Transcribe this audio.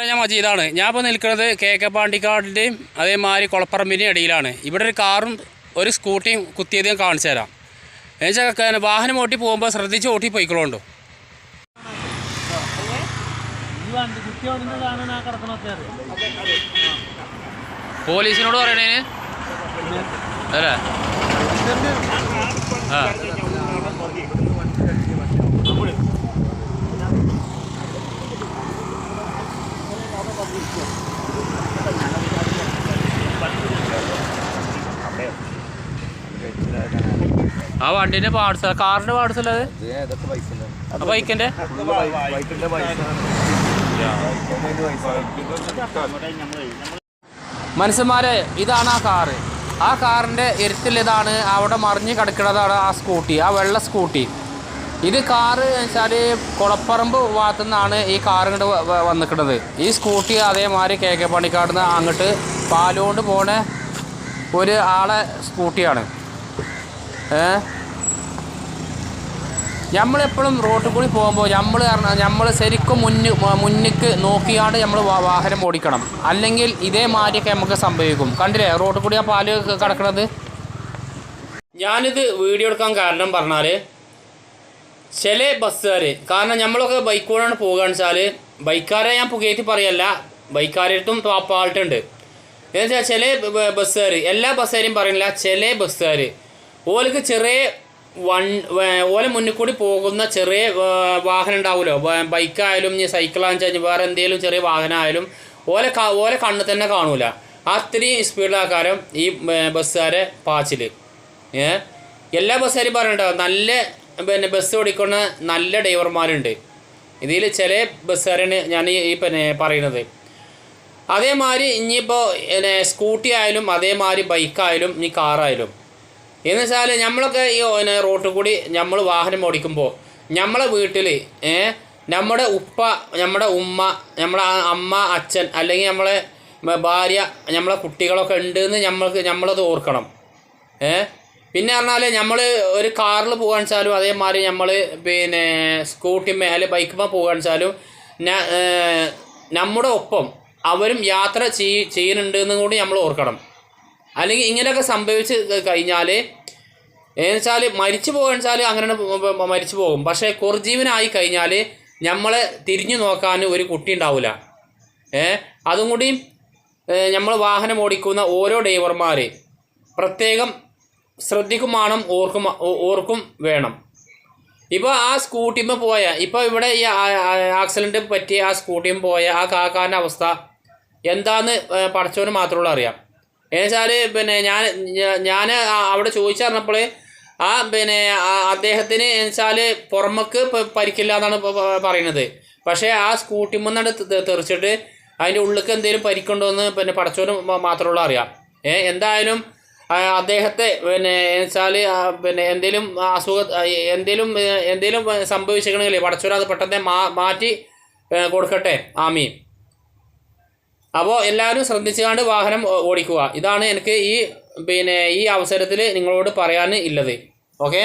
ഞാൻ മജീദാണ്. ഞാൻ ഇപ്പോൾ നിൽക്കുന്നത് KK പാണ്ടിക്കാടിൻ്റെയും അതേമാതിരി കൊളപ്പറമ്പിൻ്റെയും ഇടയിലാണ്. ഇവിടെ ഒരു കാറും ഒരു സ്കൂട്ടിയും കുത്തിയത് ഞാൻ കാണിച്ചു തരാം. എന്നുവെച്ചാൽ വാഹനം ഓട്ടി പോകുമ്പോൾ ശ്രദ്ധിച്ച് ഓട്ടി പോയിക്കോളൂ. പോലീസിനോട് പറയണേന് അല്ലേ? ആ ആ വണ്ടീൻ്റെ പാർട്സ്, കാറിൻ്റെ പാർട്സ് അല്ലേ അത്? ബൈക്കിൻ്റെ മനുഷ്യന്മാരെ, ഇതാണ് ആ കാറ്. ആ കാറിൻ്റെ ഇരുത്തിലിതാണ് അവിടെ മറിഞ്ഞ് കിടക്കുന്നതാണ് ആ സ്കൂട്ടി, ആ വെള്ള സ്കൂട്ടി. ഇത് കാറ് വെച്ചാൽ കൊളപ്പറമ്പ് ഭാഗത്തു നിന്നാണ് ഈ കാർ ഇങ്ങോട്ട് വന്നിക്കുന്നത്. ഈ സ്കൂട്ടി അതേമാതിരി KK പാണ്ടിക്കാട് നിന്ന് അങ്ങോട്ട് പാലുകൊണ്ട് പോണ ഒരു ആളെ സ്കൂട്ടിയാണ്. നമ്മളെപ്പോഴും റോട്ടിൽ കൂടി പോകുമ്പോൾ നമ്മൾ ശരിക്കും മുന്നിക്ക് നോക്കിയാണ് നമ്മൾ വാഹനം ഓടിക്കണം. അല്ലെങ്കിൽ ഇതേമാതിരിയൊക്കെ നമുക്ക് സംഭവിക്കും. കണ്ടില്ലേ റോട്ടിൽ കൂടി ആ പാല് കിടക്കുന്നത്? ഞാനിത് വീഡിയോ എടുക്കാൻ കാരണം പറഞ്ഞാൽ ചില ബസ്സുകാർ, കാരണം നമ്മളൊക്കെ ബൈക്കോടാണ് പോകുകയെന്ന് വെച്ചാൽ, ബൈക്കാരെ ഞാൻ പുകയറ്റി പറയല്ല, ബൈക്കാരടുത്തും പാൾട്ടുണ്ട്. എന്ന് വെച്ചാൽ ചില ബസ്സുകാർ, എല്ലാ ബസ്സുകാരെയും പറയുന്നില്ല, ചില ബസ്സുകാർ ഓലക്ക് ചെറിയ ഓല മുന്നിൽ കൂടി പോകുന്ന ചെറിയ വാഹനം ഉണ്ടാവുമല്ലോ, ബൈക്കായാലും ഇനി സൈക്കിളാണെന്ന് വെച്ചാൽ വേറെ എന്തെങ്കിലും ചെറിയ വാഹനമായാലും ഓല കണ്ണ് തന്നെ കാണൂല. അത്രയും സ്പീഡിലാക്കാരം ഈ ബസ്സുകാരെ പാച്ചിൽ. എല്ലാ ബസ്സുകാരും പറയണ്ടാവും, നല്ല ബസ് ഓടിക്കുന്ന നല്ല ഡ്രൈവർമാരുണ്ട്. ഇതിൽ ചില ബസ്സുകാരാണ് ഞാൻ ഈ പറയുന്നത്. അതേമാതിരി ഇനിയിപ്പോൾ സ്കൂട്ടി ആയാലും അതേമാതിരി ബൈക്കായാലും ഇനി കാറായാലും എന്ന് വെച്ചാൽ നമ്മളൊക്കെ ഈ റോട്ടിൽ കൂടി നമ്മൾ വാഹനം ഓടിക്കുമ്പോൾ നമ്മളെ വീട്ടിൽ നമ്മുടെ ഉപ്പ, നമ്മുടെ ഉമ്മ, നമ്മുടെ അമ്മ, അച്ഛൻ, അല്ലെങ്കിൽ നമ്മളെ ഭാര്യ, നമ്മളെ കുട്ടികളൊക്കെ ഉണ്ടെന്ന് നമ്മളത് ഓർക്കണം. പിന്നെ പറഞ്ഞാൽ നമ്മൾ ഒരു കാറിൽ പോകാന്ന് വെച്ചാലും അതേമാതിരി നമ്മൾ സ്കൂട്ടിമേ അല്ലെങ്കിൽ ബൈക്കുമേ പോകാന്ന് വെച്ചാലും നമ്മുടെ ഒപ്പം അവരും യാത്ര ചെയ്യുന്നുണ്ട് എന്നും കൂടി നമ്മൾ ഓർക്കണം. അല്ലെങ്കിൽ ഇങ്ങനെയൊക്കെ സംഭവിച്ച് കഴിഞ്ഞാൽ എന്നുവെച്ചാൽ മരിച്ചു പോകുകയെന്ന് വെച്ചാൽ അങ്ങനെ മരിച്ചു പോകും. പക്ഷേ കുർജീവനായി കഴിഞ്ഞാൽ നമ്മളെ തിരിഞ്ഞു നോക്കാൻ ഒരു കുട്ടി ഉണ്ടാവില്ല. അതും കൂടി നമ്മൾ വാഹനം ഓടിക്കുന്ന ഓരോ ഡ്രൈവർമാർ പ്രത്യേകം ശ്രദ്ധിക്കുമാണം, ഓർക്കും വേണം. ഇപ്പോൾ ആ സ്കൂട്ടിമ്മ പോയ, ഇപ്പോൾ ഇവിടെ ഈ ആക്സിഡൻറ്റ് പറ്റിയ ആ സ്കൂട്ടിയും പോയ ആ കാക്കാരൻ്റെ അവസ്ഥ എന്താണെന്ന് പഠിച്ചവന് മാത്രമുള്ള അറിയാം. എന്നുവെച്ചാൽ ഞാൻ അവിടെ ചോദിച്ചറിഞ്ഞപ്പോൾ അദ്ദേഹത്തിന് എന്നുവെച്ചാൽ പുറമേക്ക് പരിക്കില്ല എന്നാണ് പറയുന്നത്. പക്ഷേ ആ സ്കൂട്ടിമ്മന്നാണ് തെറിച്ചിട്ട് അതിൻ്റെ ഉള്ളിലേക്ക് എന്തെങ്കിലും പരിക്കുണ്ടോ എന്ന് പഠിച്ചവന് മാത്രമുള്ള അറിയാം. എന്തായാലും അദ്ദേഹത്തെ വെച്ചാൽ എന്തെങ്കിലും എന്തെങ്കിലും സംഭവിച്ചിരിക്കണമെങ്കിൽ പഠിച്ചവൻ അത് പെട്ടെന്ന് മാറ്റി കൊടുക്കട്ടെ. ആമീൻ. അപ്പോൾ എല്ലാവരും ശ്രദ്ധിച്ചുകൊണ്ട് വാഹനം ഓടിക്കുക. ഇതാണ് എനിക്ക് ഈ അവസരത്തിൽ നിങ്ങളോട് പറയാൻ ഉള്ളത്. ഓക്കെ.